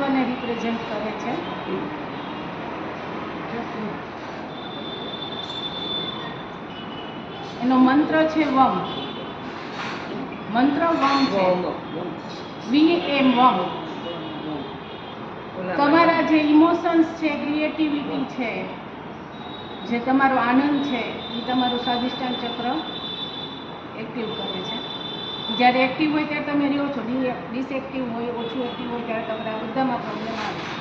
તત્વને રિપ્રેઝેન્ટ કરે છે. એનો મંત્ર છે વમ. મંત્ર વમ છે. VM વમ. તમારા જે ઇમોશન્સ છે, ક્રિએટિવિટી છે, જે તમારો આનંદ છે, એ તમારું સ્વાદિષ્ટાન ચક્ર એક્ટિવ કરે છે. જ્યારે એક્ટિવ હોય ત્યારે તમે રહ્યો છો, ડિસએક્ટિવ હોય, ઓછું એક્ટિવ હોય ત્યારે તમારા બધામાં પ્રોબ્લેમ આવે છે.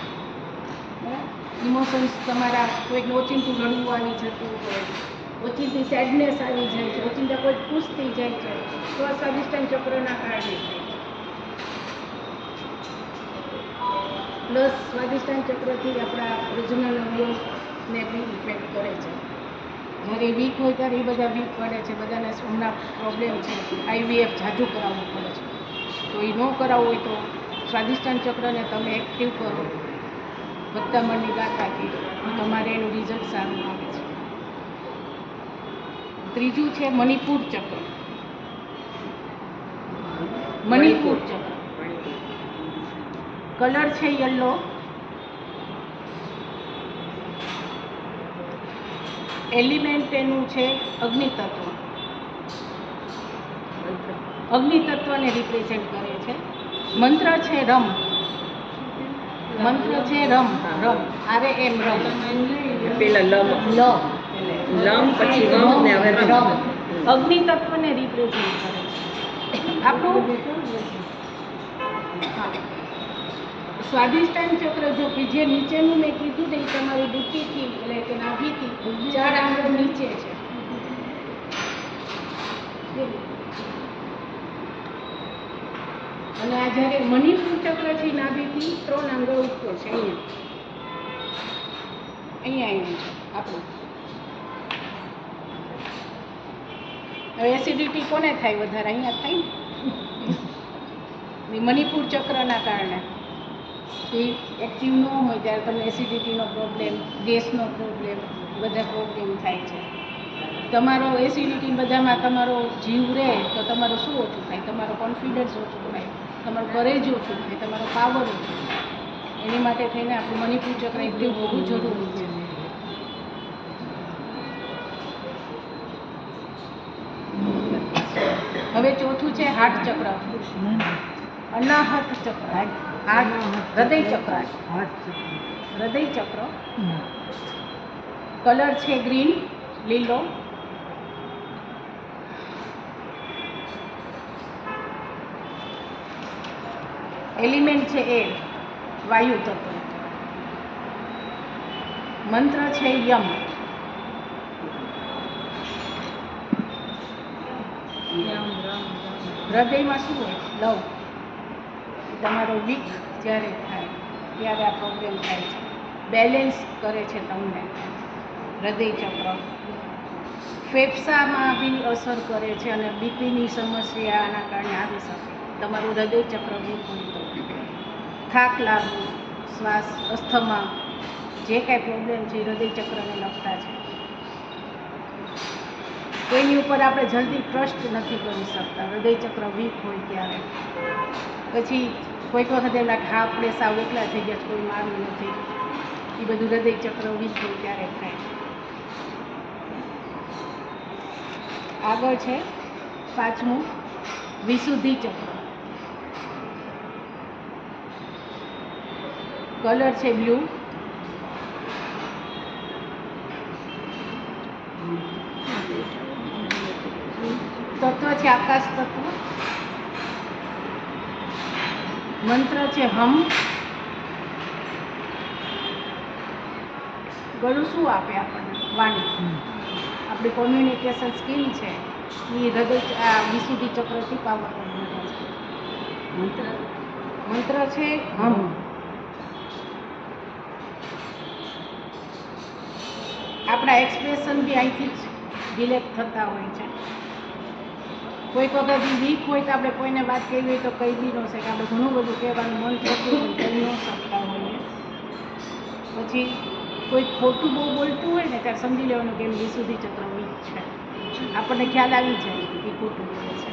બરાબર? ઇમોશન્સ તમારા કોઈક ઓચિંતું રડવું આવી જતું હોય, ઓચિંતી સેડનેસ આવી જાય છે, ઓચિંતા કોઈ ખુશ થઈ જાય છે, તો આ સ્વાદિષ્ટાન ચક્રના કારણે થાય છે. પ્લસ સ્વાદિષ્ટાન ચક્રથી આપણા ઓરિજિનલ અંગોને બી ઇફેક્ટ કરે છે. જ્યારે વીક હોય ત્યારે એ બધા વીક પડે છે. બધાને હમણાં પ્રોબ્લેમ છે, IVF જાજુ કરાવવું પડે છે. તો એ ન કરાવવું હોય તો સ્વાદિષ્ટાન ચક્રને તમે એક્ટિવ કરો વધતા મનની ગાથાથી, તમારે એનું રિઝલ્ટ સારું આવે છે. ત્રીજું છે મણિપુર ચક્ર. મણિપુર ચક્ર કલર છે યલો. એલિમેન્ટ એનું છે અગ્નિ તત્વ. અગ્નિ તત્વને રિપ્રેઝેન્ટ કરે છે. મંત્ર છે રમ. મંત્ર છે રમ. રમ RAM રમ. પેલા લમ પછી વમ ને હવે રમ. અગ્નિ તત્વને રિપ્રેઝેન્ટ કરે છે. આપણું સ્વાદિષ્ટાન ચક્ર જો કે જે નીચેનું મેં કીધું ને એ તમારી ડૂટીથી એટલે કે નાભીથી 4 આંગળ નીચે છે. અને આ જ્યારે મણિપુર ચક્ર છે નાભીથી 3 આંગળ ઉપર છે. અહીંયા આવ્યું છે આપણું. હવે એસિડિટી કોને થાય વધારે? અહીંયા થાય ને મણિપુર ચક્રના કારણે. એ એક્ટિવ ન હોય ત્યારે તમને એસિડિટીનો પ્રોબ્લેમ, ગેસનો પ્રોબ્લેમ, બધા પ્રોબ્લેમ થાય છે. તમારો એસિડિટી બધામાં તમારો જીવ રહે તો તમારું શું ઓછું થાય? તમારો કોન્ફિડન્સ ઓછું થાય, તમારું કરેજ ઓછું થાય, તમારો પાવર ઓછો થાય. એની માટે થઈને આપણું મણિપુર ચક્ર એક્ટિવ હોવું જરૂરી છે. હવે ચોથું છે હાર્ટ ચક્ર. અનાહત ચક્ર. હૃદય ચક્ર. હૃદય ચક્ર. કલર છે ગ્રીન, લીલો. એલિમેન્ટ છે એર, વાયુ તત્વ. મંત્ર છે યમ. હૃદયમાં શું હોય? લવ. તમારો વીક જ્યારે થાય ત્યારે આ પ્રોબ્લેમ થાય છે. બેલેન્સ કરે છે તમને હૃદય ચક્ર. ફેફસામાં બી અસર કરે છે અને બીપીની સમસ્યા આના કારણે આવી શકે. તમારું હૃદય ચક્ર વીક હોય તો થાક લાગવું, શ્વાસ, અસ્થમા, જે કાંઈ પ્રોબ્લેમ છે હૃદય ચક્રને લગતા છે. કોઈની ઉપર આપણે જલ્દી ટ્રસ્ટ નથી કરી શકતા હૃદય ચક્ર વીક હોય ત્યારે. પછી કોઈક વખત એમ લાગે હા આપણે સાવ એકલા થઈ ગયા છે, કોઈ મારું નથી. એ બધું હૃદય ચક્ર વીક હોય ત્યારે થાય. આગળ છે 5મું વિશુદ્ધિ ચક્ર. કલર છે બ્લુ. તત્વ છે આકાશ તત્વ. મંત્ર છે હમ. ગળું શું આપે આપણને? વાણી. આપણી કોમ્યુનિકેશન સ્કિલ છે એ હૃદય વિશુદ્ધિ ચક્રથી પાવર મળે છે. મંત્ર છે હમ. આપણા એક્સપ્રેશન બી અહીંથી જ ડિલેક્ટ થતા હોય છે. કોઈક વખત વીક હોય તો આપણે કોઈને વાત કરવી હોય તો કહી બી ન શકે. આપણે ઘણું બધું કહેવાનું મન થતું હોય કહી ન શકતા હોઈએ. પછી કોઈ ખોટું બહુ બોલતું હોય ને ત્યારે સમજી લેવાનું કે એમ વિશુદ્ધિ ચક્ર વીક છે. આપણને ખ્યાલ આવી જાય કે ખોટું બોલે છે.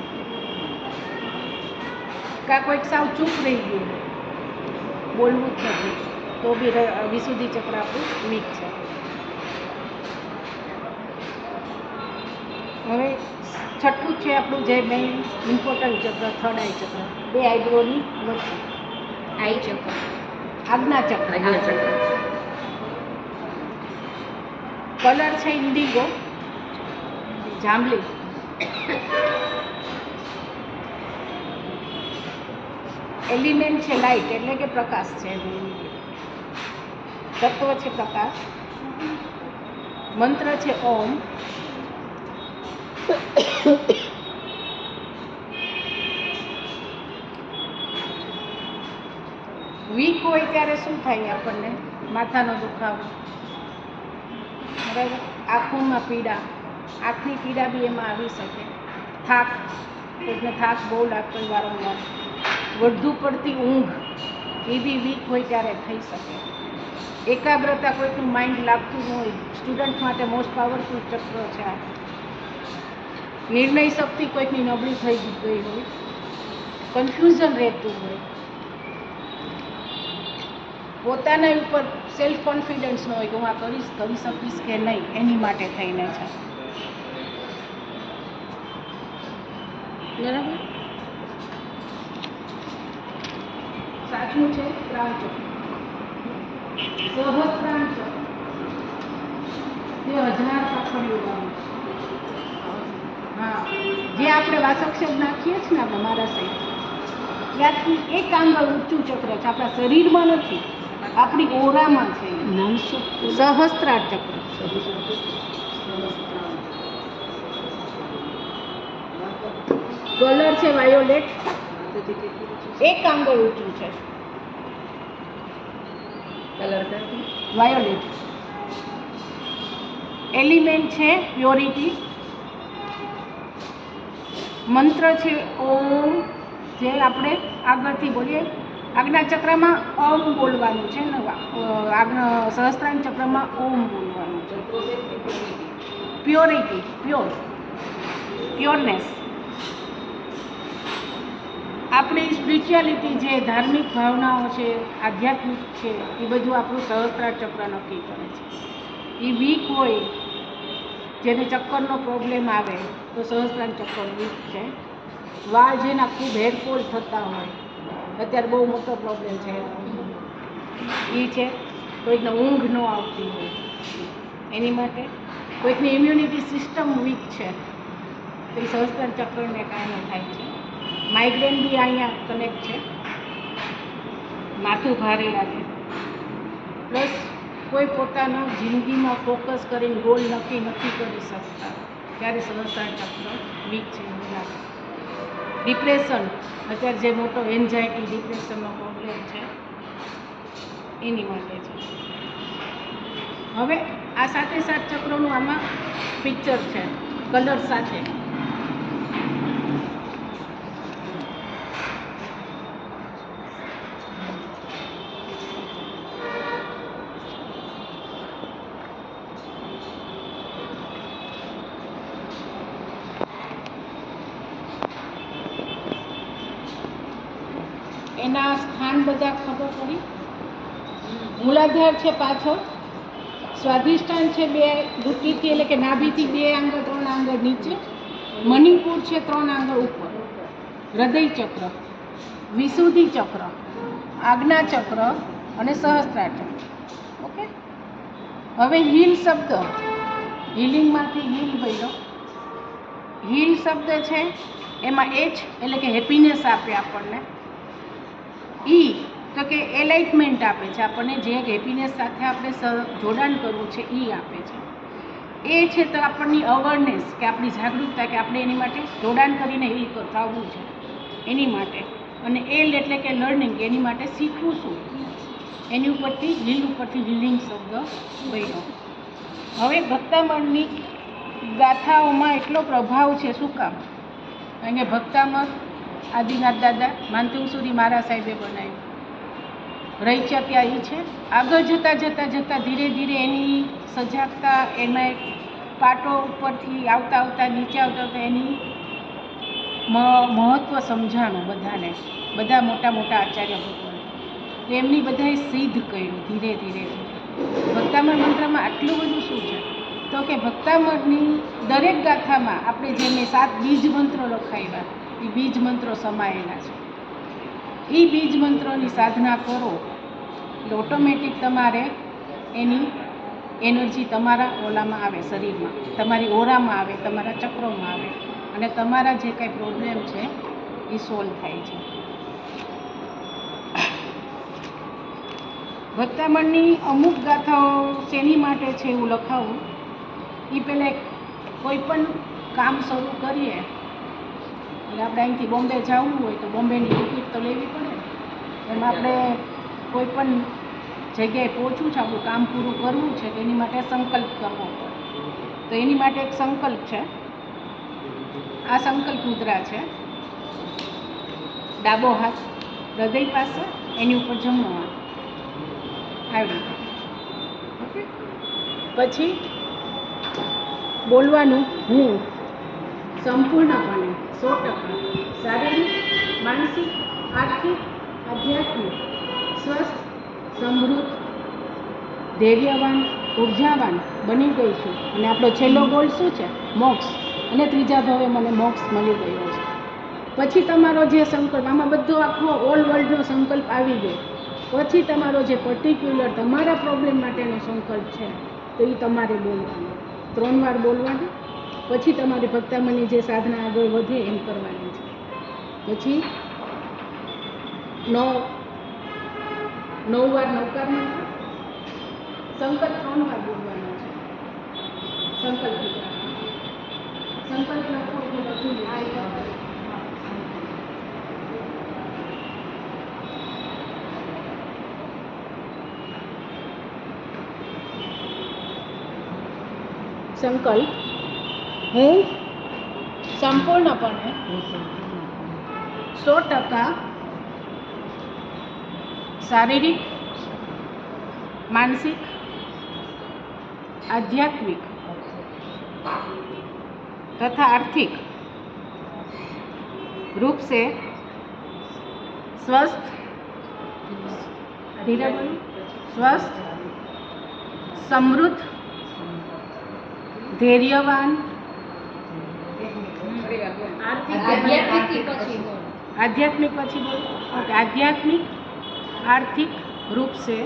કાં કોઈક સાવ ચૂપ રહી ગયું બોલવું જ નથી તો બી વિશુદ્ધિ ચક્ર આપણું વીક છે. હવે છઠ્ઠું છે આપણું જે મેઇન ઇમ્પોર્ટન્ટ ચક્ર, થર્ડ આઈ ચક્ર, બે આઈબ્રોની વચ્ચે આઈ ચક્ર, આજ્ઞા ચક્ર. આજ્ઞા ચક્ર. કલર છે ઇન્ડિગો, જાંબલી. એલિમેન્ટ છે લાઇટ, એટલે કે પ્રકાશ છે. તત્વ છે પ્રકાશ. મંત્ર છે ઓમ. વીક હોય ત્યારે શું થાય આપણને? માથાનો દુખાવો, બરાબર, આંખોમાં પીડા, આંખની પીડા બી એમાં આવી શકે. થાક, કોઈને થાક બહુ લાગતો હોય વારંવાર. વધુ પડતી ઊંઘ, એ બી વીક હોય ત્યારે થઈ શકે. એકાગ્રતા, કોઈકનું માઇન્ડ લાગતું ન હોય, સ્ટુડન્ટ માટે મોસ્ટ પાવરફુલ ચક્ર છે આ. નિર્ણય શક્તિ કોઈકની નબળી થઈ ગઈ હોય, કન્ફ્યુઝન રહેતું હોય, પોતાના ઉપર સેલ્ફ કોન્ફિડન્સ ન હોય કે હું આ કરી શકીશ કે નહીં, એની માટે થઈને છે. બરાબર, સાચું છે ત્રાણ ચક્ર, સહસ્ત્રાણ ચક્ર, તે 1000 પાખડીઓ વાળું. હા, જે આપણે વાસક્ષેપ નાખીએ છીએ ને આપણે મારા સાઈડ, ત્યાંથી એક આંગળ ઊંચું ચક્ર છે, આપણા શરીરમાં નથી, આપણી ઓરામાં છે. સહસ્ત્રાર ચક્ર. કલર છે વાયોલેટ, એક આંગળ ઊંચું છે. Colour violet. એલિમેન્ટ છે પ્યોરિટી. મંત્ર છે ઓમ, જે આપણે આગળથી બોલીએ. આજ્ઞા ચક્રમાં ઓમ બોલવાનું છે ને સહસ્ત્રાંગ ચક્રમાં ઓમ બોલવાનું છે. પ્યોરિટી, પ્યોરનેસ. આપણી સ્પિરિચ્યુઆલિટી, જે ધાર્મિક ભાવનાઓ છે, આધ્યાત્મિક છે, એ બધું આપણું સહસ્ત્રાર ચક્ર નક્કી કરે છે. એ વીક હોય, જેને ચક્કરનો પ્રોબ્લેમ આવે તો સહસ્ત્રાર ચક્ર વીક છે. વાળ જેના ખૂબ હેરફોલ થતા હોય, અત્યારે બહુ મોટો પ્રોબ્લેમ છે એ છે. કોઈકને ઊંઘ ન આવતી હોય એની માટે. કોઈકની ઇમ્યુનિટી સિસ્ટમ વીક છે તો એ સહસ્ત્રાર ચક્રને કારણે થાય છે. માઇગ્રેન બી અહીંયા કનેક્ટ છે, માથું ભારે લાગે. પ્લસ કોઈ પોતાના જિંદગીમાં ફોકસ કરીને ગોલ નક્કી નથી કરી શકતા, ત્યારે સહસ્ત્રાર ચક્ર વીક છે એવું લાગે. ડિપ્રેશન, અત્યારે જે મોટો એન્ઝાયટી, ડિપ્રેશનનો પ્રોબ્લેમ છે એની માટે છે. હવે આ સાથે ચક્રોનું આમાં પિક્ચર છે કલર સાથે. એના સ્થાન બધા ખબર પડી. મૂલાધાર છે પાછળ, સ્વાધિષ્ઠાન છે 2 ઘૂંટીથી, એટલે કે નાભીથી 2 આંગળ 3 આંગળ નીચે, મણિપુર છે 3 આંગળ ઉપર, હૃદય ચક્ર, વિશુદ્ધિ ચક્ર, આજ્ઞા ચક્ર અને સહસ્ત્રાર ચક્ર. ઓકે. હવે હીલ શબ્દ, હિલિંગમાંથી હીલ બન્યો. હીલ શબ્દ છે એમાં એચ એટલે કે હેપીનેસ આપે આપણને. ઈ તો કે એલાઇટમેન્ટ આપે છે આપણને, જે હેપીનેસ સાથે આપણે જોડાણ કરવું છે એ આપે છે. એ છે તો આપણની અવેરનેસ, કે આપણી જાગૃતતા, કે આપણે એની માટે જોડાણ કરીને હીલ થવું છે એની માટે. અને એલ એટલે કે લર્નિંગ, એની માટે શીખવું શું, એની ઉપરથી હીલ ઉપરથી હિલિંગ શબ્દ બન્યો. હવે ભક્તામણની ગાથાઓમાં એટલો પ્રભાવ છે, શું કામ? કારણ કે ભક્તામણ આદિનાથ દાદા માનતુંગસુરી મહારાજ સાહેબે બનાવ્યું. રહીચક્યા એ છે. આગળ જતાં ધીરે ધીરે એની સજાગતા, એમાં એક પાટો ઉપરથી આવતા નીચે આવતા એની મહત્ત્વ સમજાણું બધાને, બધા મોટા આચાર્ય ભગવાન. એમની બધાએ સિદ્ધ કર્યું ધીરે ધીરે. ભક્તામણ મંત્રમાં આટલું બધું શું છે તો કે ભક્તામણની દરેક ગાથામાં આપણે જે મેં 7 બીજ મંત્રો લખાવ્યા એ બીજ મંત્રો સમાયેલા છે. એ બીજ મંત્રોની સાધના કરો એટલે ઓટોમેટિક તમારે એની એનર્જી તમારા ઓલામાં આવે, શરીરમાં, તમારી ઓરામાં આવે, તમારા ચક્રોમાં આવે અને તમારા જે કાંઈ પ્રોબ્લેમ છે એ સોલ્વ થાય છે. ભક્તામણની અમુક ગાથાઓ શેની માટે છે એવું લખાવું એ પહેલાં કોઈ પણ કામ શરૂ કરીએ એટલે આપણે અહીંથી બોમ્બે જવું હોય તો બોમ્બેની ટિકિટ તો લેવી પડે ને. એમાં આપણે કોઈ પણ જગ્યાએ પહોંચવું છે, આપણું કામ પૂરું કરવું છે તો એની માટે સંકલ્પ કરવો પડે. તો એની માટે એક સંકલ્પ છે. આ સંકલ્પ મુદ્રા છે. ડાબો હાથ હૃદય પાસે, એની ઉપર જમણો હાથ આવી રીતે. ઓકે. પછી બોલવાનું હું સંપૂર્ણપણે 100% શારીરિક, માનસિક, આર્થિક, આધ્યાત્મિક, સ્વસ્થ, સમૃદ્ધ, ધૈર્યવાન, ઉર્જાવાન બની ગઈ છું. અને આપણો છેલ્લો ગોલ શું છે? મોક્ષ. અને ત્રીજા ભાવે મને મોક્ષ મળી ગયો છે. પછી તમારો જે સંકલ્પ, આમાં બધો આખો ઓલ વર્લ્ડનો સંકલ્પ આવી ગયો. પછી તમારો જે પર્ટિક્યુલર તમારા પ્રોબ્લેમ માટેનો સંકલ્પ છે તો એ તમારે બોલવાનો, 3 વાર બોલવાનો. પછી તમારી ભક્તામણની જે સાધના આગળ વધે એમ કરવાની છે. પછી 9 વાર નવકાર મંત્ર, સંકલ્પ 3 વાર બોલવાનો છે. સંકલ્પ લખો એટલે બધું સંકલ્પ હું સંપૂર્ણપણે 100% શારીરિક, માનસિક, आध्यात्मिक तथा आर्थिक रूप से स्वस्थ, धीरे बोलो, स्वस्थ, समृद्ध, धैर्यवान, आध्यात्मिक पछी बोलो, ओके, आध्यात्मिक आर्थिक रूप से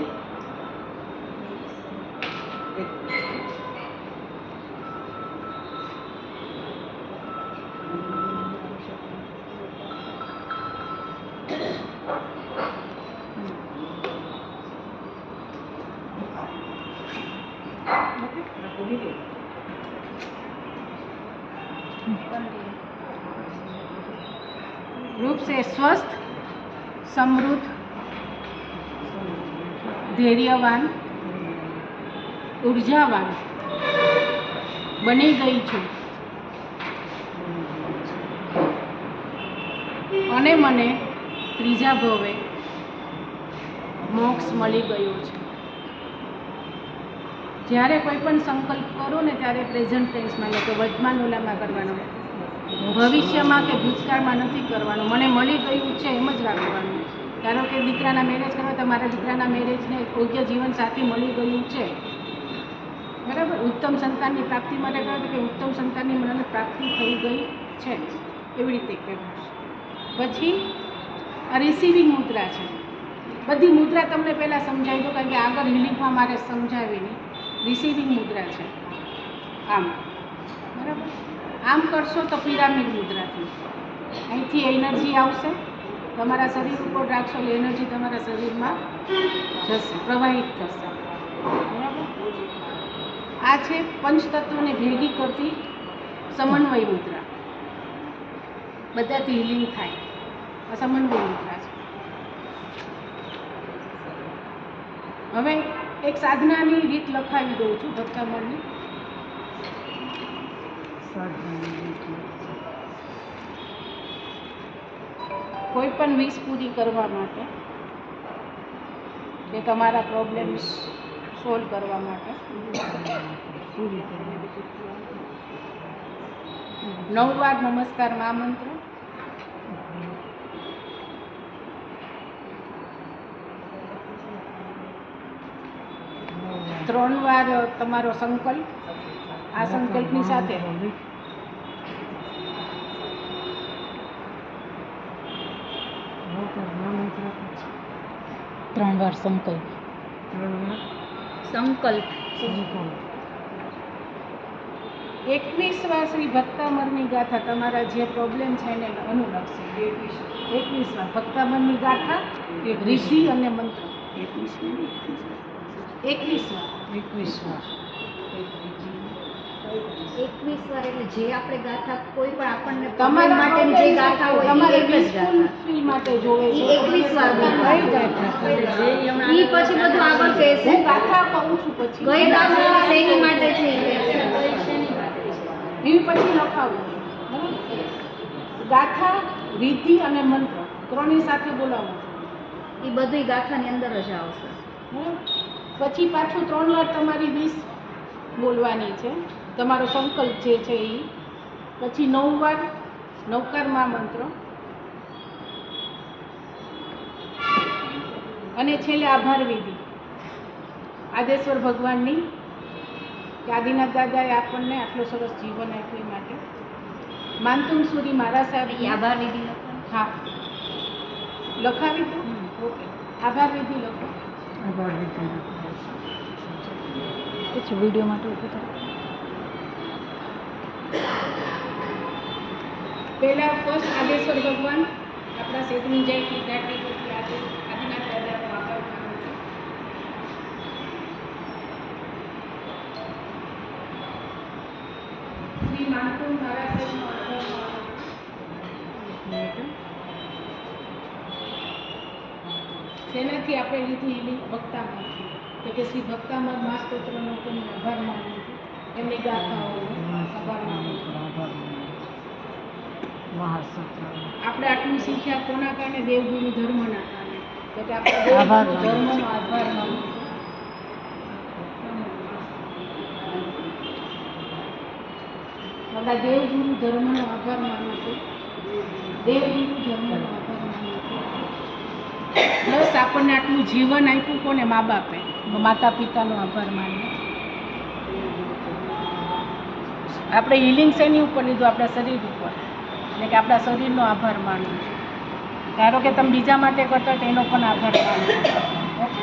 रूप से स्वस्थ, समृद्ध, धैर्यवान, ऊर्जावान बनी गई छूं અને મને ત્રીજા ભવે મોક્ષ મળી ગયો છે. જ્યારે કોઈ પણ સંકલ્પ કરો ને ત્યારે પ્રેઝન્ટ ટેન્સમાં એટલે કે વર્તમાન ઓલામાં કરવાનો, ભવિષ્યમાં કે ભૂતકાળમાં નથી કરવાનું. મને મળી ગયું છે એમ જ રાખવાનું. ધારો કે દીકરાના મેરેજ કરવા તો મારા દીકરાના મેરેજને યોગ્ય જીવન સાથી મળી ગયું છે, બરાબર. ઉત્તમ સંતાનની પ્રાપ્તિ માટે કહો તો કે ઉત્તમ સંતાનની મને પ્રાપ્તિ થઈ ગઈ છે, એવી રીતે કહેવાય. પછી આ રિસીવિંગ મુદ્રા છે. બધી મુદ્રા તમને પહેલાં સમજાવી દો, કારણ કે આગળ હિલિંગમાં મારે સમજાવીની. રિસીવિંગ મુદ્રા છે આમ, બરાબર. આમ કરશો તો પિરામિડ મુદ્રાથી અહીંથી એનર્જી આવશે, તમારા શરીર ઉપર રાખશો એટલે એનર્જી તમારા શરીરમાં જશે, પ્રવાહિત થશે, બરાબર. આ છે પંચતત્વને ભેગી કરતી સમન્વય મુદ્રા, બધાથી હિલિંગ થાય. આ સમન્વય મુદ્રા છે. હવે એક સાધનાની રીત લખાવી દઉં છું ભક્તામણની. કોઈ પણ વિશ પૂરી કરવા માટે કે તમારા પ્રોબ્લેમ્સ સોલ્વ કરવા માટે 9 વાર નમસ્કાર મહામંત્ર, 3 વાર તમારો સંકલ્પ, આ સંકલ્પની સાથે 3 વાર સંકલ્પ. સંકલ્પ. 21 વાર શ્રી ભક્તામરની ગાથા તમારા જે પ્રોબ્લેમ છે એને અનુલક્ષે. 21 વાર ભક્તામરની ગાથા, રિદ્ધિ અને મંત્ર. 21 વાર. 21 વાર એટલે જે આપણે ગાથા કોઈ પણ આપણને તમારા માટેની જે ગાથા હોય તમારે એ 21 ગાથા. peaceful માટે જોવે છે. ઈ 21 વાર બોલવા. કઈ ગાથા? ઈ પછી બધું આગળ કહેશે. હું ગાથા કહું છું પછી. કઈ ગાથા શેની માટે છે ઈ કહેશે. એવી પછી લખાવું. બરાબર? ગાથા, વિધિ અને મંત્ર ત્રણેય સાથે બોલાવું. ઈ બધુંય ગાથાની અંદર જ આવશે. બરાબર? પછી પાછું 3 વાર તમારી વિશ બોલવાની છે, તમારો સંકલ્પ જે છે એ. પછી 9 વાર નવકારમાં મંત્ર અને છેલ્લે આભાર વિધિ આદેશ્વર ભગવાનની કે આદિનાથ દાદાએ આપણને આટલો સરસ જીવન આપ્યું એ માટે. માનતુમ સુરી મહારાજ ઈ સાહેબ આભાર વિધિ લખવાનું. હા લખાવી દો. ઓકે, આભાર વિધિ લખો. પછી વિડીયો માટે ઊભું થાય. પહેલા ફર્સ્ટ આદેશ્વર ભગવાન આપણા સેતુની જય વિદ્યાર્થી પરથી આદિનાથ દાદાનો આભાર માનું છું. શ્રી માનતુમ મહારાજ સાહેબનો આભાર માનું છું. શેનાથી આપણે લીધી એની ભક્તામાંથી, તો કે શ્રી ભક્તામર મહાસ્તોત્રનો પણ આભાર માનું છું. એમની ગાથાઓનો આભાર માનું છું. આપણે આટલું શીખ્યા કોના કારણે? દેવગુરુ ધર્મના કારણે. તો કે આપણે દેવગુરુ ધર્મનો આભાર માનું છું. આપણા દેવગુરુ ધર્મનો આભાર માનું છું. દેવગુરુ ધર્મનો આભાર માનું છું. પ્લસ આપણને આટલું જીવન આપ્યું કોને? મા બાપે, માતા પિતાનો આભાર માનીએ. આપણે હિલિંગ શેની ઉપર લીધું? આપણા શરીર ઉપર, એટલે કે આપણા શરીરનો આભાર માનવો. ધારો કે તમે બીજા માટે કરતા તો એનો પણ આભાર માનવો. ઓકે,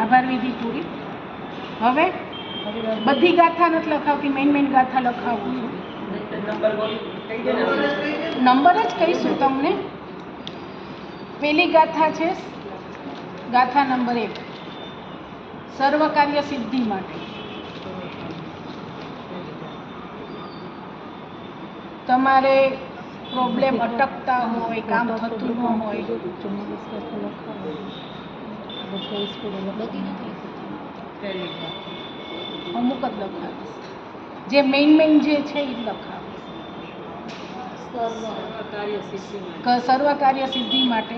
આભાર વિધિ પૂરી. હવે બધી ગાથા નથી લખાવતી, મેઇન ગાથા લખાવું છું. નંબર જ કહીશું તમને. પેલી ગાથા છે ગાથા નંબર 1, સર્વ કાર્ય સિદ્ધિ માટે. તમારે પ્રોબ્લેમ અટકતા હોય, કામ થતું ન હોય, અમુક જ લખાવીશ. જે મેઇન જે છે એ જ લખાવીશ. સર્વ કાર્ય સિદ્ધિ માટે.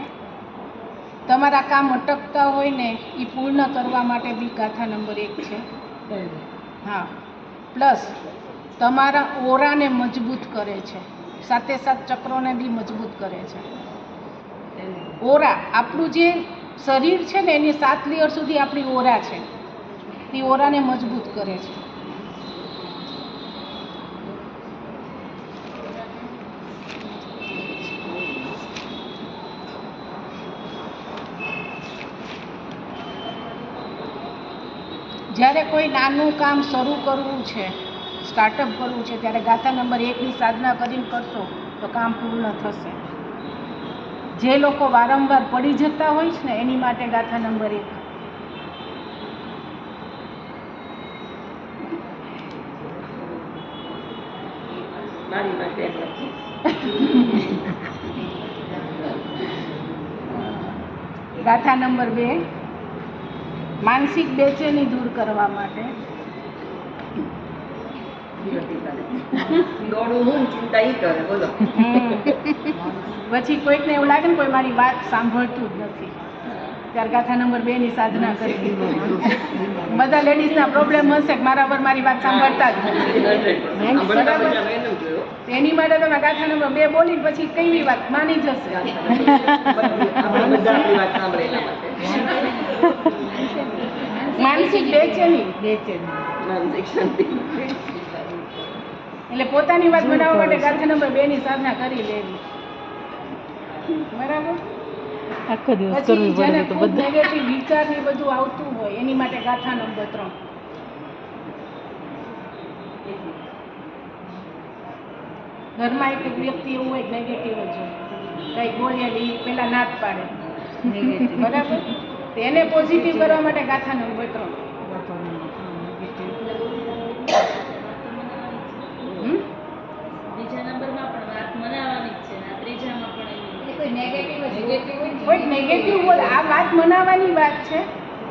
તમારા કામ અટકતા હોય ને એ પૂર્ણ કરવા માટે બી ગાથા નંબર 1 છે. હા, પ્લસ તમારા ઓરાને મજબૂત કરે છે, સાથે ચક્રોને બી મજબૂત કરે છે. ઓરા, આપણું જે શરીર છે ને એની 7 લેયર સુધી આપણી ઓરા છે, એ ઓરાને મજબૂત કરે છે. જ્યારે કોઈ નાનું કામ શરૂ કરવું છે, સ્ટાર્ટઅપ કરવું છે, ત્યારે ગાથા નંબર 1ની સાધના કરીને કરશો તો કામ પૂર્ણ થશે. જે લોકો વારંવાર પડી જતા હોય છે ને એની માટે ગાથા નંબર 1. મારી માટે ગાથા નંબર 2, માનસિક બેચેની દૂર કરવા માટે. દોડું હું ચિંતા ઈ કરે. બોલો. પછી કોઈકને એવું લાગે ને કોઈ મારી વાત સાંભળતું જ નથી, ત્યારે ગાથા નંબર 2 ની સાધના કરી. બધા લેડીઝના પ્રોબ્લેમ હશે કે મારા પર મારી વાત સાંભળતા જ નથી. બરાબર? એની માટે તમે ગાથા નંબર 2 બોલી પછી કઈ વાત માની જશે. માનસિક બેચેની એટલે પોતાની વાત બનાવવા માટે ગાથા નંબર 2 ની સાધના કરી લેવી. બરાબર? આખો દિવસ પછી કરવી જેને પડે તો ખૂબ બધા નેગેટિવ વિચાર ને બધું આવતું હોય એની માટે ગાથા નંબર 3. ઘરમાં એક વ્યક્તિ એવું હોય નેગેટિવ જ હોય, કંઈ બોલે એ પેલા ના જ પાડે. બરાબર? તો એને પોઝિટિવ કરવા માટે ગાથા નંબર 3. બીજા નંબરમાં પણ વાત મનાવવાની જ છે, આ ત્રીજામાં પણ એવી. એટલે કોઈ નેગેટિવ જ કોઈ નેગેટિવ બોલે આ વાત મનાવવાની વાત છે,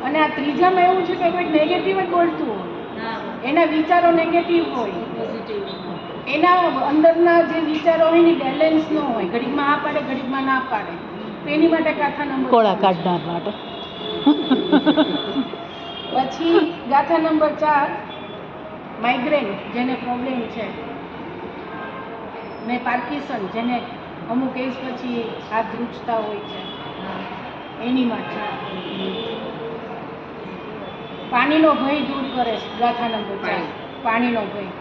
અને આ ત્રીજામાં એવું છે કે કોઈ નેગેટિવ જ બોલતું હોય, હા, એના વિચારો નેગેટિવ હોય, પોઝિટિવ. એના અંદરના જે વિચારો હોય એની બેલેન્સ ન હોય, ઘડીકમાં આ પાડે ઘડીકમાં ના પાડે, તો એની માટે ગાથા નંબર કોળા કાઢનાર માટે પછી ગાથા નંબર 4 માઇગ્રેન જેને પ્રોબ્લેમ છે, ને પાર્કિન્સન જેને અમુક એજ પછી હાથ ધ્રુજતા હોય છે એની માટે. પાણીનો ભય દૂર કરે છે ગાથા નંબર 4. પાણીનો ભય.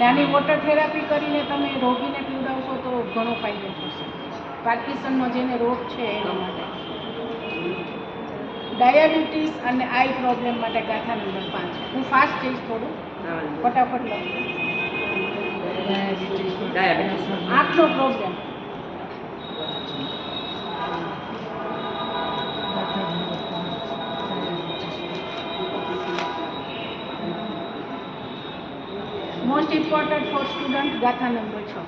નાની વોટર થેરાપી કરીને તમે રોગીને પીવડાવશો તો ઘણો ફાયદો થશે. પાર્કિન્સનનો જેને રોગ છે એના માટે. ડાયાબિટીસ અને આઈ પ્રોબ્લેમ માટે ગાથા નંબર 5. હું ફાસ્ટ જઈશ થોડું, ફટાફટ લખું. આંખનો problem, most important for student ગાથા નંબર 6.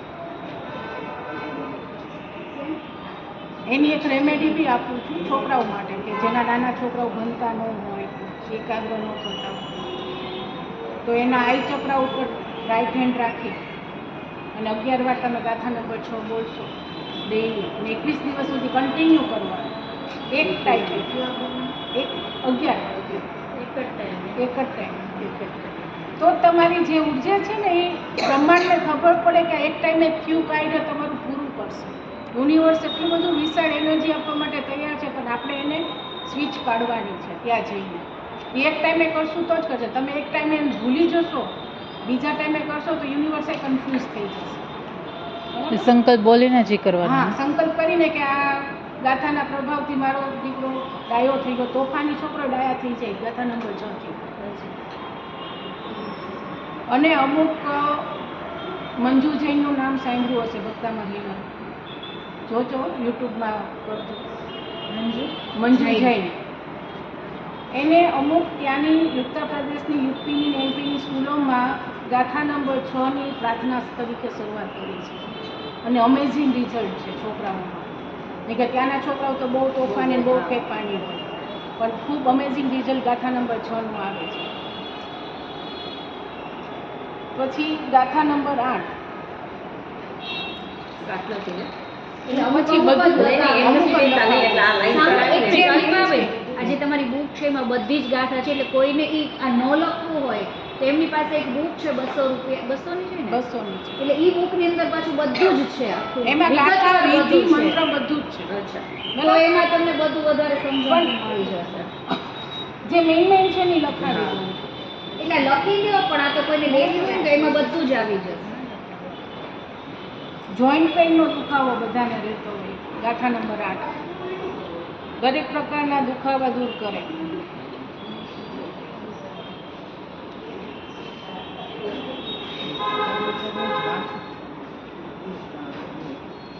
એની એક રેમેડી બી આપું છું છોકરાઓ માટે કે જેના નાના છોકરાઓ ભણતા ન હોય, એકાગ્ર ન થતા હોય, તો એના આઈ ચક્રા ઉપર રાઈટ હેન્ડ રાખી અને 11 વાર તમે ગાથા નંબર 6 બોલશો ડેઈલી, અને 21 દિવસ સુધી કન્ટિન્યુ કરવાનું. એક ટાઈમે 11 એક જ ટાઈમે. એક જ ટાઈમ. તો તમારી જે ઉર્જા છે ને એ બ્રહ્માંડને ખબર પડે કે એક ટાઈમે થયું કાંઈ તમારું પૂરું કરશે. યુનિવર્સ એટલું બધું વિશાળ એનર્જી આપવા માટે તૈયાર છે, પણ આપણે એને સ્વિચ પાડવાની છે ત્યાં જઈને. એક ટાઈમે કરશું તો જ કરશે. તમે એક ટાઈમે એમ ભૂલી જશો, બીજા ટાઈમે કરશો તો યુનિવર્સ કન્ફ્યુઝ થઈ જશે. બરાબર? સંકલ્પ બોલીને જ ઈ હા, કરવાનું. સંકલ્પ કરીને કે આ ગાથાના પ્રભાવથી મારો દીકરો ડાયો થઈ ગયો, તોફાની છોકરો ડાયા થઈ જાય ગાથા નંબર 6 થી. અને અમુક મંજુ જૈનનું નામ સાંભળ્યું હશે, ભક્તા મહિલા, જોજો યુટ્યુબમાં કરજો. મંજુ જૈન. એને અમુક ત્યાંની ઉત્તર પ્રદેશની, યુપીની, એમપીની સ્કૂલોમાં ગાથા નંબર 6 ની પ્રાર્થના તરીકે શરૂઆત કરી છે, અને અમેઝિંગ રિઝલ્ટ છે છોકરાઓમાં. નહીં કે ત્યાંના છોકરાઓ તો બહુ તોફાની, બહુ ફેંકવાની હોય, પણ ખૂબ અમેઝિંગ રિઝલ્ટ ગાથા નંબર 6 નું આવે છે. પછી ગાથા નંબર 8. પછી આજે તમારી બુક છે એમાં બધી જ ગાથા છે, એટલે કોઈને ઈ આ ન લખવું હોય તો એમની પાસે એક બુક છે 200 રૂપિયા, 200 ની છે ને, 200 ની છે. એટલે ઈ બુક ની અંદર પાછું બધું જ છે આખું. એમાં વિગતવાર ગાથા, વિધિ, બધું છે. મંત્ર બધું જ છે. તો એમાં તમને બધું વધારે સમજણ મળી જશે. જે મેઇન છે ને ઈ લખાવી દઉં છું. એટલે લખી લ્યો, પણ આ તો કોઈને લેવું હોય ને તો એમાં બધું જ આવી જશે. જોઈન્ટ પેઇનનો દુખાવો બધાને રહેતો હોય, ગાથા નંબર 8 દરેક પ્રકારના દુખાવા દૂર કરે.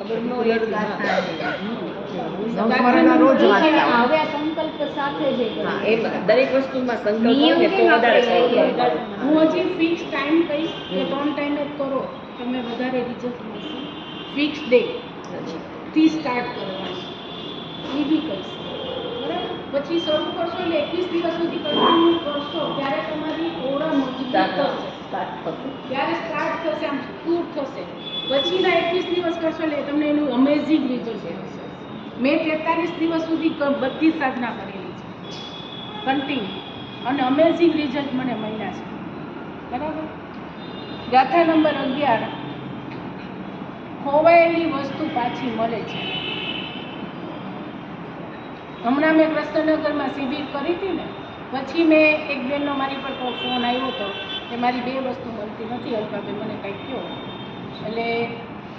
હવે આ સંકલ્પ સાથે જ એ કરવાનું. દરેક વસ્તુમાં સંકલ્પ હોય નિયમ ને તો કેમ વધારે આપણે સારું. હું હજી ફિક્સ ટાઈમ કહીશ કે 3 ટાઈમે જ કરો, તમને વધારે રિઝલ્ટ મળશે. ફિક્સ ડે થી સ્ટાર્ટ કરવાનું એ બી કહીશ. બરાબર? પછી શરૂ કરશો એટલે 21 દિવસ સુધી કન્ટિન્યુ કરશો ત્યારે તમારી ઓળખ મજબૂત થશે. ત્યારે સ્ટાર્ટ થશે, આમ સ્ફૂર્ત થશે. પછીના 21 દિવસ કરશો એટલે તમને એનું અમેઝિંગ રિઝલ્ટ મળશે. મેં 43 દિવસ સુધી બધી જ સાધના કરેલી છે કન્ટિન્યુ, અને અમેઝિંગ રિઝલ્ટ મને મળ્યા છે. બરાબર. ગાથા નંબર 11, ખોવાયેલી વસ્તુ પાછી મળે છે. હમણાં મેં કૃષ્ણનગરમાં શિબિર કરી હતી ને, પછી મેં એક બેનનો મારી પર ફોન આવ્યો હતો કે મારી 2 વસ્તુ મળતી નથી અલ્પાબેન, મને કંઈક કહો. એટલે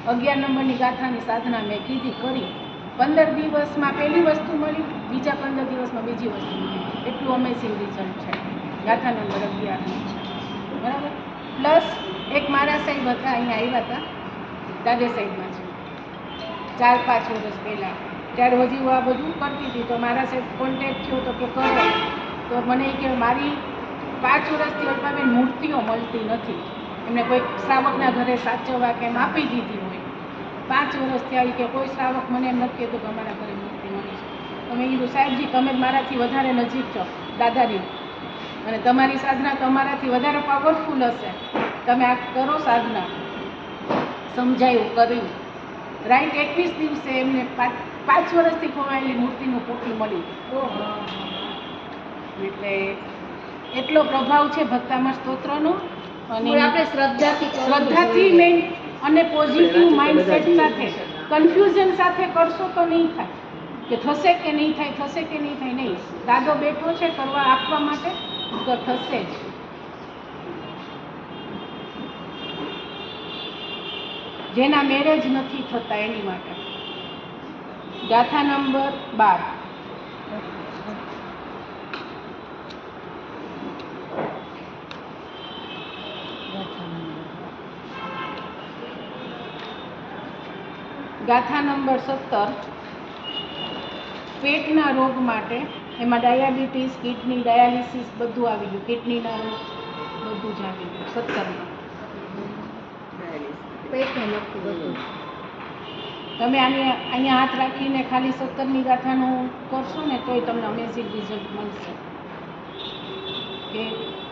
11 નંબરની ગાથાની સાધના મેં કીધી કરી. 15 દિવસમાં પહેલી વસ્તુ મળી, બીજા 15 દિવસમાં બીજી વસ્તુ મળી. એટલું અમેઝિંગ રિઝલ્ટ છે ગાથા નંબર 11 છે. બરાબર. પ્લસ એક મારા સાહેબ હતા, અહીંયા આવ્યા હતા, દાદે સાહેબમાં છે, 4-5 વર્ષ પહેલાં. ત્યારે હજી હું આ બધું કરતી હતી, તો મારા સાહેબ કોન્ટેક્ટ થયો તો કે કરો. તો મને એ કે મારી 5 વર્ષથી અલ્પાબેન મૂર્તિઓ મળતી નથી. એમને કોઈ શ્રાવકના ઘરે સાચવવા કે એમ આપી દીધી હોય. 5 વર્ષથી આવી કે કોઈ શ્રાવક મને એમ નથી કહેતું કે અમારા ઘરે મૂર્તિ મળી છે. તો મેં કીધું સાહેબજી તમે મારાથી વધારે નજીક છો દાદાની, અને તમારી સાધના તમારાથી વધારે પાવરફુલ હશે, તમે આ કરો સાધના. સમજાયું, કર્યું. રાઈટ 21 દિવસે એમને 5 વર્ષથી ખોવાયેલી મૂર્તિનું પોટલું મળી. એટલે એટલો પ્રભાવ છે ભક્તામણ સ્તોત્રનો. અને આપણે શ્રદ્ધાથી કરવું શ્રદ્ધાથી જોઈએ. મેઇન અને પોઝિટિવ માઇન્ડસેટ સાથે, કન્ફ્યુઝન સાથે કરશો તો નહીં થાય કે થશે કે નહીં થાય, થશે કે નહીં થાય. નહીં, દાદો બેઠો છે કરવા આપવા માટે, તો થશે જ. જેના મેરેજ નથી થતા એની માટે. ગાથા નંબર 12, ગાથા નંબર 17, પેટના રોગ માટે. એમાં ડાયાબિટીસ, કિડની ડાયાલિસિસ બધું આવી ગયું, કિડનીના રોગ બધું જ આવી ગયું 17માં. પેટને લગતું બધું. તમે અહીંયા હાથ રાખીને ખાલી 17મી ગાથાનું કરશો ને તોય તમને અમેઝિંગ રિઝલ્ટ મળશે. કે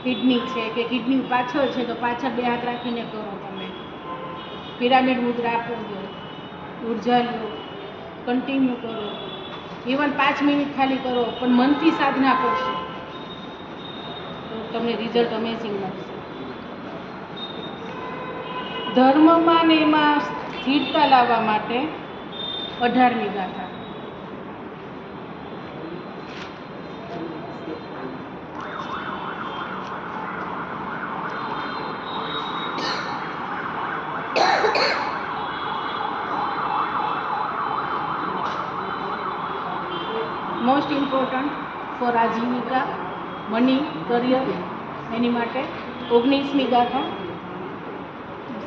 કિડની છે કે કિડની પાછળ છે તો પાછળ 2 હાથ રાખીને કરો તમે. પિરામિડ મુદ્રા કરજો, ઉર્જા લો, કન્ટિન્યુ કરો. ઇવન 5 મિનિટ ખાલી કરો, પણ મનથી સાધના કરશો તો તમને રિઝલ્ટ અમેઝિંગ મળશે. ધર્મમાં ને એમાં સ્થિરતા લાવવા માટે 18મી ગાથા. મોસ્ટ ઇમ્પોર્ટન્ટ ફોર આજીવિકા, મની, કરિયર, એની માટે 19મી ગાથા.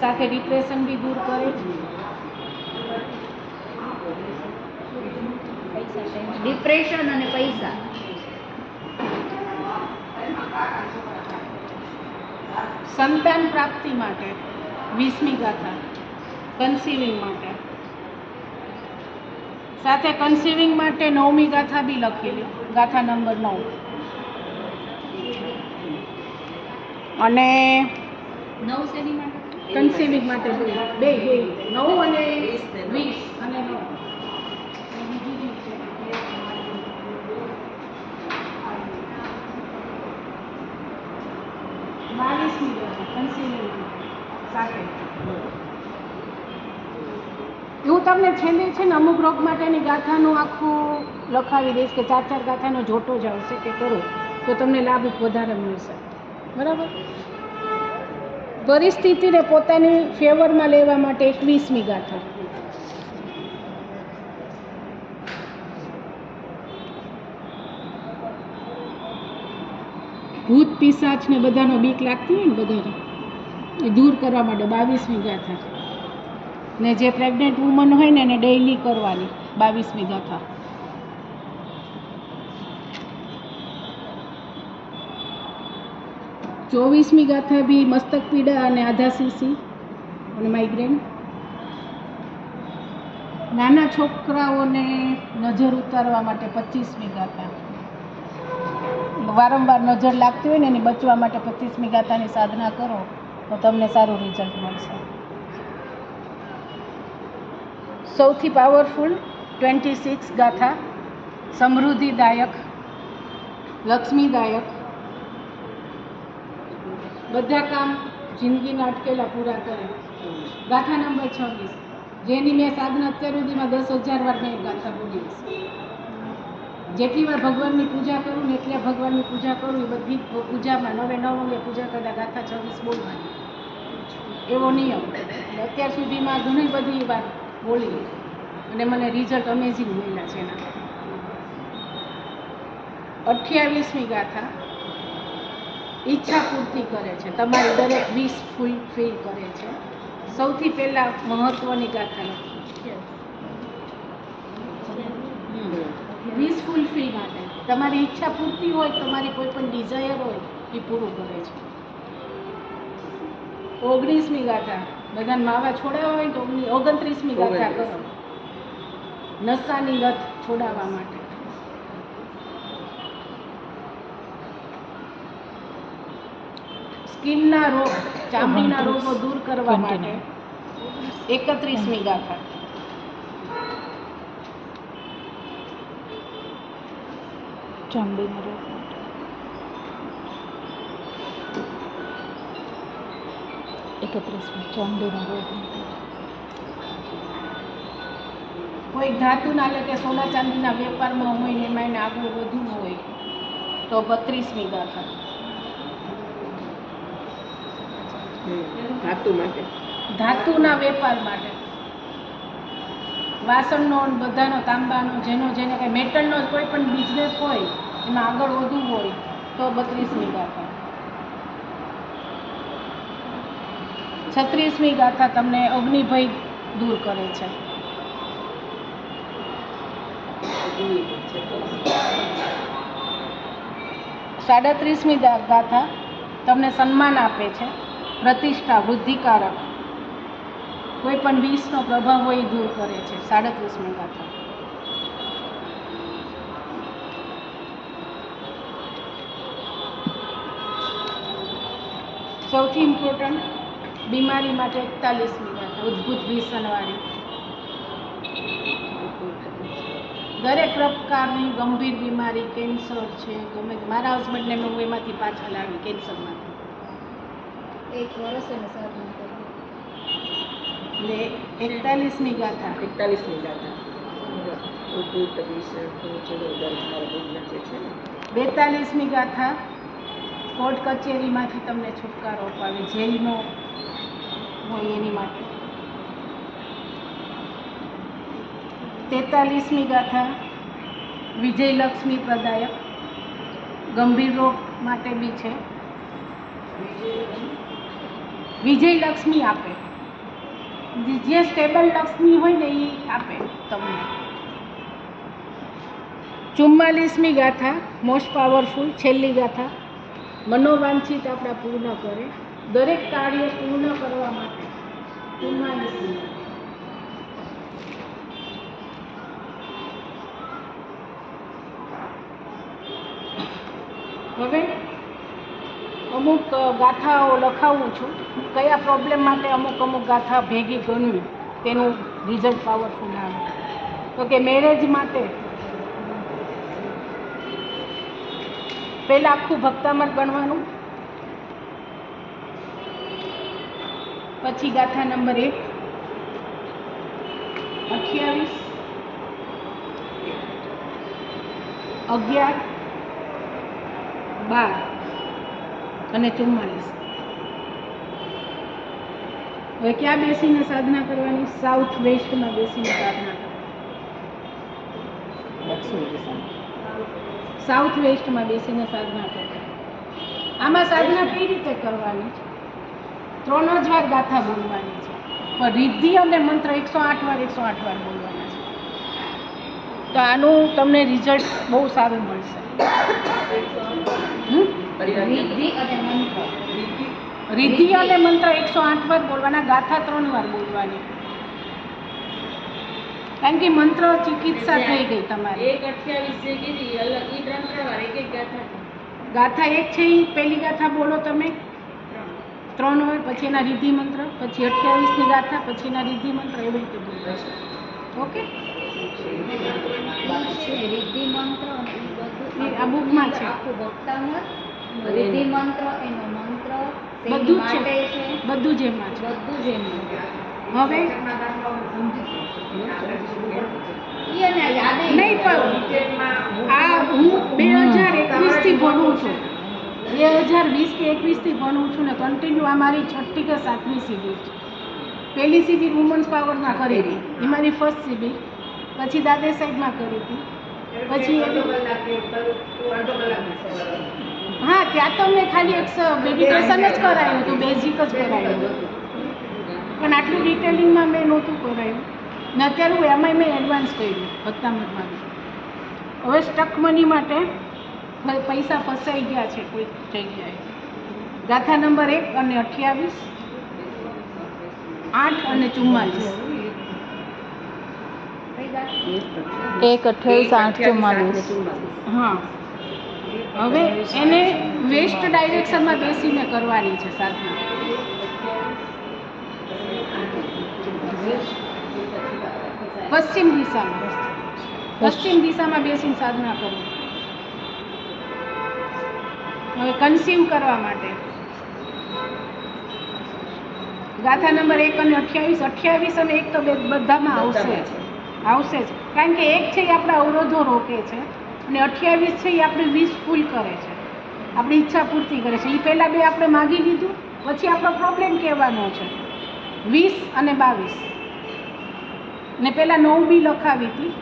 સાથે ડિપ્રેશન બી દૂર કરે છે. ડિપ્રેશન અને પૈસા. સંતાન પ્રાપ્તિ માટે 20મી ગાથા, કન્સીવિંગ માટે. સાથે કન્સીવિંગ માટે 9મી ગાથા બી લખેલી, ગાથા નંબર 9. અને 9 શેની માટે? કન્સીવિંગ માટે બે 9 અને 20 અને 9. બીજી છે 22મી ગાથા કન્સીવિંગ સાથે. હું તમને છેલ્લે છે ને અમુક રોગ માટેની ગાથાનું આખું લખાવી દઈશ કે 4 ગાથાનો જોટો જ આવશે કે કરો તો તમને લાભ વધારે મળશે. બરાબર. પરિસ્થિતિને પોતાની ફેવરમાં લેવા માટે 21મી ગાથા. ભૂત પિશાચ ને બધાનો બીક લાગતી હોય ને બધાને એ દૂર કરવા માટે 22મી ગાથા. ને જે પ્રેગ્નેન્ટ વુમન હોય ને એને ડેઈલી કરવાની 22મી ગાથા. ચોવીસમી ગાથા બી મસ્તક પીડા અને આધાશીસી અને માઇગ્રેન. નાના છોકરાઓને નજર ઉતારવા માટે 25મી ગાથા. વારંવાર નજર લાગતી હોય ને એની બચવા માટે 25મી ગાથાની સાધના કરો તો તમને સારું રિઝલ્ટ મળશે. સૌથી પાવરફુલ 26 ગાથા સમૃદ્ધિદાયક, લક્ષ્મીદાયક, બધા કામ જિંદગીના અટકેલા પૂરા કરે. ગાથા નંબર 26, જેની મેં સાધના અત્યાર સુધીમાં 10,000 વાર મેં ગાથા બોલી છે. જેટલી વાર ભગવાનની પૂજા કરું ને એટલે ભગવાનની પૂજા કરું, એ બધી પૂજામાં 9 પૂજા કરતા ગાથા 26 બોલવાની એવો નિયમ. અત્યાર સુધીમાં ઘણી બધી વાર બોલી અને મને રિઝલ્ટ અમેઝિંગ મળ્યા છે એના. 28મી ગાથા ઈચ્છા પૂર્તિ કરે છે, તમારી દરેક વિશ ફૂલફિલ કરે છે. સૌથી પહેલાં મહત્ત્વની ગાથા લખી, વિશ ફૂલફિલ માટે તમારી ઈચ્છા પૂર્તિ હોય, તમારી કોઈ પણ ડિઝાયર હોય એ પૂરું કરે છે. 19મી ગાથા બધાને માવા છોડાવવા હોય તો 29મી ગાથા કરો, નશાની લત છોડાવવા માટે. સ્કિનના રોગ, ચામડીના રોગો દૂર કરવા માટે 31મી ગાથા. ચામડીનો રોગ. 31મી ચામડીનો રોગ. કોઈ ધાતુના એટલે કે સોના ચાંદીના વેપારમાં હોય ને એમાં એને આગળ વધવું હોય તો 32મી ગાથા. ધાતુ માટે, ધાતુના વેપાર માટે, વાસણનો બધાનો, તાંબાનો, જેને કંઈ મેટલનો કોઈ પણ બિઝનેસ હોય એમાં આગળ વધવું હોય તો 32મી ગાથા. 36મી ગાથા તમને અગ્નિભય દૂર કરે છે. 37મી ગાથા તમને સન્માન આપે છે, પ્રતિષ્ઠા, વૃદ્ધિકારક, કોઈ પણ વિષનો પ્રભાવ હોય એ દૂર કરે છે. 37મી ગાથા. સૌથી ઇમ્પોર્ટન્ટ બીમારી માટે 41મી ગાથા, ઉદ્ભુત ભીષણવાળી. દરેક પ્રકારની ગંભીર બીમારી, કેન્સર છે, ગમે તે. મારા હસબન્ડને હું એમાંથી પાછા લાવી, કેન્સરમાંથી. 1 વર્ષ એને સાધના કરી. એટલે 41મી ગાથા. 41મી ગાથા. ઉદ્ભુત ભીષણ જે છે ને 42મી ગાથા કોર્ટ કચેરીમાંથી તમને છુટકારો અપાવે, જેલનો હોય એની માટે. 43મી ગાથા વિજયલક્ષ્મી પ્રદાયક, ગંભીર રોગ માટે બી છે. વિજયલક્ષ્મી આપે, જે સ્ટેબલ લક્ષ્મી હોય ને એ આપે તમને. 44મી ગાથા મોસ્ટ પાવરફુલ, છેલ્લી ગાથા, મનોવાંછિત આપણા પૂર્ણ કરે, દરેક કાર્ય પૂર્ણ કરવા માટે. 44મી ગાથા. હવે અમુક ગાથાઓ લખાવું છું, કયા પ્રોબ્લેમ માટે અમુક ગાથા ભેગી ગણવી તેનું રિઝલ્ટ પાવરફુલ આવે. તો કે મેરેજ માટે પહેલાં આખું ભક્તામૃત ગણવાનું, પછી ગાથા નંબર 1, 28, 11, 12 અને 44. હવે ક્યાં બેસીને સાધના કરવાની? સાઉથ વેસ્ટમાં બેસીને સાધના કરવાની. સાઉથ વેસ્ટમાં બેસીને સાધના કરવાની. આમાં સાધના કઈ રીતે કરવાની? 3 જ વાર ગાથા બોલવાની છે, પણ રિદ્ધિ અને મંત્ર 108 વાર 108 વાર બોલવાના છે. તો આનું તમને રિઝલ્ટ બહુ સારું મળશે. રિદ્ધિ અને મંત્ર 108 વાર બોલવાના, ગાથા 3 વાર બોલવાની. કારણ કે મંત્ર ચિકિત્સા થઈ ગઈ તમારી. 1:28 જે કીધી અલગ, ઈ 3 વાર એક ગાથા છે. ગાથા 1 છે એ પહેલી ગાથા બોલો તમે 3 વાર, પછી એના રિદ્ધિ મંત્ર, પછી 28ની ગાથા, પછી એના રિદ્ધિ મંત્ર, એવી રીતે બોલવા છે. ઓકે. છે રિદ્ધિ મંત્ર અને એ બધું એ આ બુકમાં છે. આખું ભક્તામૃત રિદ્ધિ મંત્ર એનો મંત્ર બધું જ માટે છે. છે બધું જ એમાં છે. બધું જ એનું હવે ઈ અને યાદ નહીં પણ આ હું 2021 થી ભણું છું, 2020 કે 21 થી ભણું છું ને કન્ટિન્યુ આ મારી 6ઠ્ઠી કે 7મી શિબિર છે. પહેલી શિબિર વુમન્સ પાવરમાં કરી હતી, એ મારી ફર્સ્ટ શિબિર. પછી દાદે સાઈડમાં કરી હતી, પછી હા ત્યાં તો મેં ખાલી એક મેડિટેશન જ કરાયું હતું, બેઝિક જ કરાયું હતું, પણ આટલું ડિટેલિંગમાં મેં નહોતું કરાયું. ને અત્યારે હું એમાંય મેં એડવાન્સ કર્યું ભક્તામૃતમાં. હવે સ્ટક મની માટે પૈસા ફસાઈ ગયા છે કોઈ જગ્યાએ. ગાથા નંબર 1 અને 28, 8 અને 44. 1, 28, 8, 44. હા, હવે એને વેસ્ટ ડાયરેક્શનમાં બેસીને કરવાની છે સાધના. પશ્ચિમ દિશામાં બેસીને સાધના કરવી. હવે કન્સીવ કરવા માટે ગાથા નંબર 1 અને 28 અને 1 તો બધામાં આવશે જ, કારણ કે 1 છે એ આપણા અવરોધો રોકે છે અને 28 છે એ આપણી વિશ ફૂલ કરે છે, આપણી ઈચ્છા પૂર્તિ કરે છે. એ પહેલાં 2 આપણે માગી લીધું, પછી આપણો પ્રોબ્લેમ કહેવાનો છે 20 અને 22 ને પહેલાં 9 બી લખાવી હતી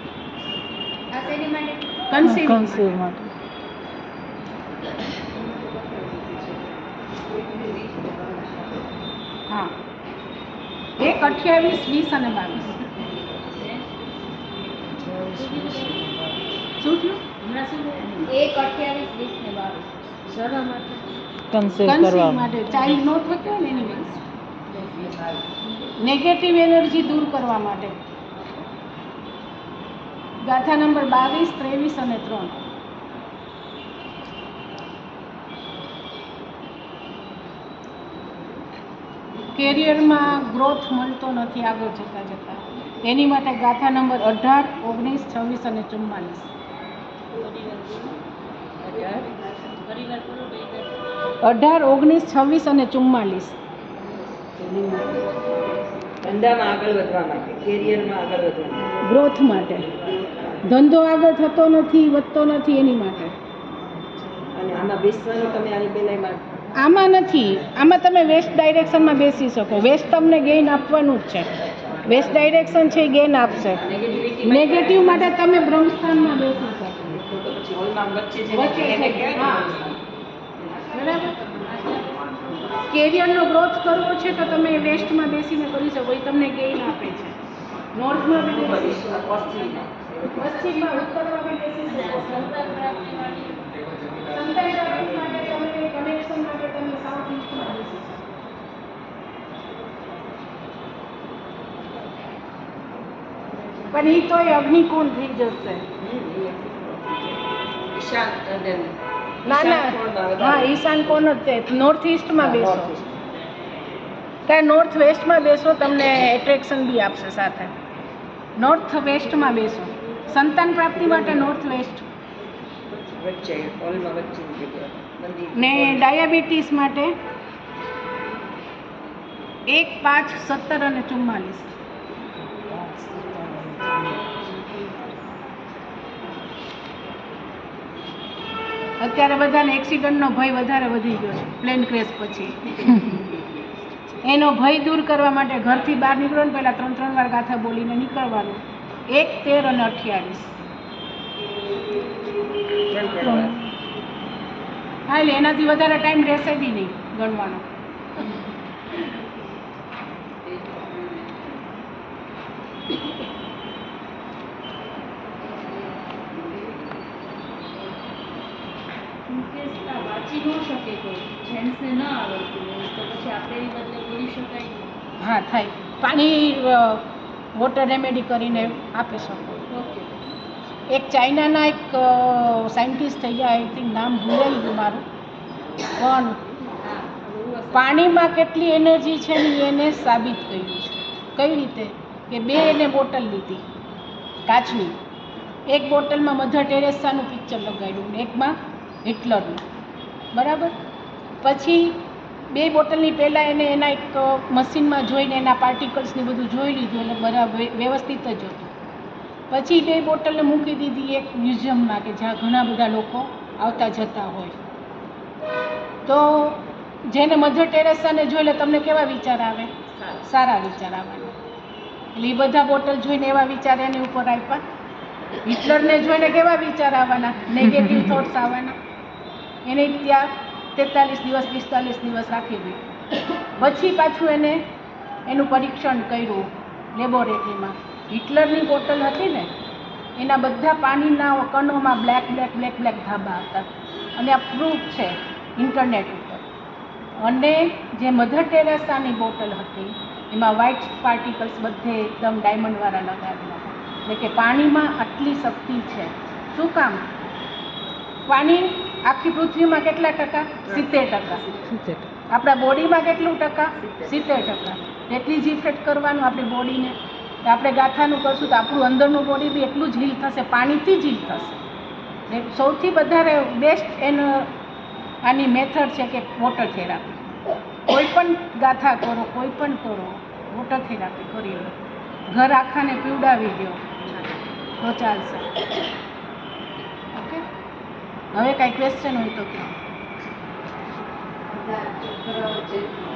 આ શેની માટે કન્સીવ કન્સીવ માટે. હા, 1, 28, 20 અને 22. શું થયું? હમણાં શું બોલ્યા? 1, 28, 20 ને 22 શરમ માટે કન્સીવ કન્સીવ કરવા માટે ચાઇલ્ડ નો થતો હોય ને એની માટે, નેગેટિવ એનર્જી દૂર કરવા માટે. ગાથા નંબર 22, 23 અને 3. કેરિયરમાં ગ્રોથ મળતો નથી આગળ જતાં જતાં, એની માટે ગાથા નંબર 18, 19, 26 અને 44. પરિવાર પૂરો 18, 19, 26 અને 44. ધંધામાં આગળ વધવા માટે, કેરિયરમાં આગળ વધવા માટે, ગ્રોથ માટે. ધંધો આગળ થતો નથી, વધતો નથી, એની માટે. અને આમાં બેસવાનું તમે આની પહેલાં આમાં નથી, આમાં તમે વેસ્ટ ડાયરેક્શનમાં બેસી શકો. વેસ્ટ તમને ગેઇન આપવાનું જ છે. વેસ્ટ ડાયરેક્શન છે એ ગેઇન આપશે. નેગેટિવ માટે તમે બ્રહ્મસ્થાનમાં બેસી શકો. પછી હોલમાં વચ્ચે વચ્ચે એને છે. કહેવાય હા. ને બરાબર. કેરિયરનો ગ્રોથ કરવો છે તો તમે વેસ્ટમાં બેસીને કરી શકો, એ તમને ગેઇન આપે છે. નોર્થમાં બી બેસી શકો, પશ્ચિમમાં ઉત્તરમાં બી બેસી શકો. સંતાન પ્રાપ્તિ માટે તમે કનેક્શન માટે તમે સાઉથ ઈસ્ટમાં બેસી શકો. પણ એ તોય અગ્નિકુંડ થઈ જશે. ઈશાન અને ના ઈશાન ના, કોણમાં વધારે? હા ઈશાન કોણ જ છે. નોર્થ ઈસ્ટમાં બેસો, ત્યાં નોર્થ વેસ્ટમાં બેસો, તમને એટ્રેક્શન બી આપશે સાથે. નોર્થ વેસ્ટમાં બેસો, સંતાન પ્રાપ્તિ માટે નોર્થ વેસ્ટ. વચ્ચે હોલમાં વચ્ચેની જગ્યાએ મંદિર ને ડાયાબિટીસ માટે 1, 5, 17 અને 44. અત્યારે બધાને એક્સિડન્ટનો ભય વધારે વધી ગયો છે પ્લેન ક્રેશ પછી. એનો ભય દૂર કરવા માટે ઘરથી બહાર નીકળો ને પહેલાં 3 વાર ગાથા બોલીને નીકળવાનું. 1, 13 અને 28. હા, એટલે એનાથી વધારે ટાઈમ રહેશે બી નહીં ગણવાનો. ઇનકેસ આ વાંચી ન શકે કોઈ, જેન્ટ્સને ન આવડતું હોય તો પછી આપણે એની બદલે બોલી શકાય નહીં. હા, થાય. પાણી વોટર રેમેડી કરીને આપી શકો. ઓકે. એક ચાઇનાના એક સાયન્ટિસ્ટ થઈ ગયા, આઈ થિંક નામ ભૂલાઈ ગયું મારું, પણ હા, બહુ અસર. પાણીમાં કેટલી એનર્જી છે ને એને સાબિત કર્યું છે. કઈ રીતે કે 2 એને બોટલ લીધી, કાચની. એક બોટલમાં મધર ટેરેસાનું પિક્ચર લગાડ્યું ને એકમાં હિટલરનું, બરાબર. પછી 2 બોટલની પહેલાં એને એના એક મશીનમાં જોઈને એના પાર્ટિકલ્સને બધું જોઈ લીધું એટલે બરાબર વ્યવસ્થિત જ હતું. પછી 2 બોટલને મૂકી દીધી એક મ્યુઝિયમમાં કે જ્યાં ઘણા બધા લોકો આવતા જતા હોય. તો જેને મધર ટેરેસાને જોઈ એટલે તમને કેવા વિચાર આવે? સારા વિચાર આવવાના. એટલે એ બધા બોટલ જોઈને એવા વિચાર એની ઉપર આપ્યા. હિટલરને જોઈને કેવા વિચાર આવવાના? નેગેટિવ થોટ્સ આવવાના. એને ત્યાં 43 દિવસ 45 દિવસ રાખી દીધું. પછી પાછું એને એનું પરીક્ષણ કર્યું લેબોરેટરીમાં. હિટલરની બોટલ હતી ને એના બધા પાણીના કણોમાં બ્લેક ધાબા હતા અને આ પ્રૂફ છે ઇન્ટરનેટ ઉપર. અને જે મધર ટેરેસાની બોટલ હતી એમાં વ્હાઇટ પાર્ટિકલ્સ બધે એકદમ ડાયમંડવાળા લગાવેલા હતા. એટલે કે પાણીમાં આટલી શક્તિ છે. શું કામ? પાણી આખી પૃથ્વીમાં કેટલા ટકા? 70%. આપણા બોડીમાં કેટલું ટકા? 70%. એટલી જ ઇફેક્ટ કરવાનું આપણી બોડીને. તો આપણે ગાથાનું કરશું તો આપણું અંદરનું બોડી બી એટલું જ હીલ થશે, પાણીથી જ હીલ થશે. એટલે સૌથી વધારે બેસ્ટ આની મેથડ છે કે વોટર થેરાપી. કોઈ પણ ગાથા કરો, કોઈ પણ કરો, વોટર થેરાપી કરી લો. ઘર આખાને પીવડાવી દો તો ચાલશે. ઓકે, હવે કાંઈ ક્વેશ્ચન હોય તો કહો.